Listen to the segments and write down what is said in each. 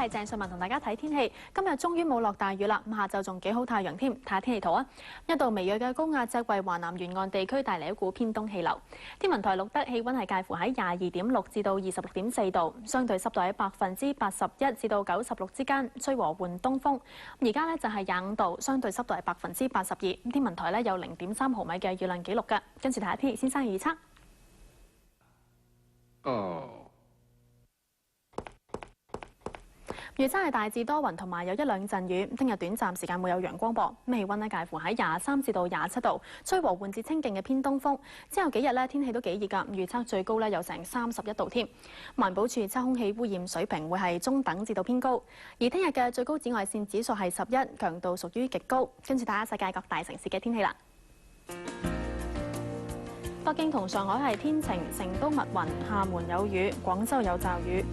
係鄭瑞文同大家睇天氣。今日終於冇落大雨啦，咁下晝仲幾好太陽添。睇下天氣圖啊，一道微弱嘅高壓脊為華南沿岸地區帶嚟一股偏東氣流。天文台錄得氣溫係介乎喺22.6至到26.4度，相對濕度喺81%至到96%之間，吹和緩東風。而家呢就係25度，相對濕度係82%。天文台呢有0.3毫米嘅雨量記錄㗎。跟住睇下天氣先生嘅預測。預測係大致多雲同埋有一兩陣雨，聽日短暫時間會有陽光噃。氣溫呢介乎喺23至到27度，吹和緩至清勁嘅偏東風。之後幾日呢天氣都幾熱㗎，預測最高呢有成31度添。環保署測空氣污染水平會係中等至到偏高，而聽日嘅最高紫外線指數係11，強度屬於極高。跟住睇下世界各大城市嘅天氣啦。北京同上海係天晴，成都密雲，廈門有雨，廣州有驟雨。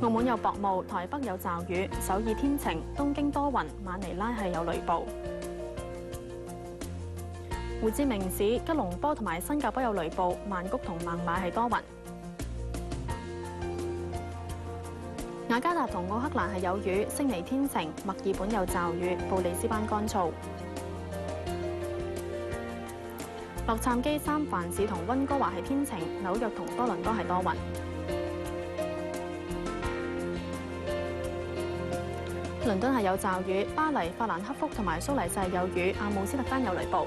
澳門有薄霧，台北有驟雨，首爾天晴，東京多雲，馬尼拉係有雷暴。胡志明市、吉隆坡同埋新加坡有雷暴，曼谷同孟買係多雲。雅加達同奧克蘭係有雨，悉尼天晴，墨爾本有驟雨，布里斯班乾燥。洛杉磯、三藩市同溫哥華係天晴，紐約同多倫多係多雲。倫敦係有驟雨，巴黎、法蘭克福同埋蘇黎世有雨，阿姆斯特丹有雷暴。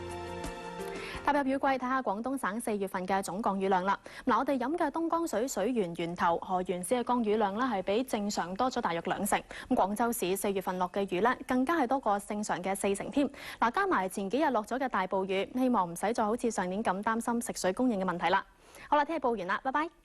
踏入雨季，睇下廣東省4月份嘅總降雨量啦。嗱，我哋飲嘅東江水水源源頭河源市嘅降雨量呢係比正常多咗大約2成。咁廣州市4月份落嘅雨呢，更加係多過正常嘅4成添。嗱，加埋前幾日落咗嘅大暴雨，希望唔使再好似上年咁擔心食水供應嘅問題啦。好啦，天氣報完啦，拜拜。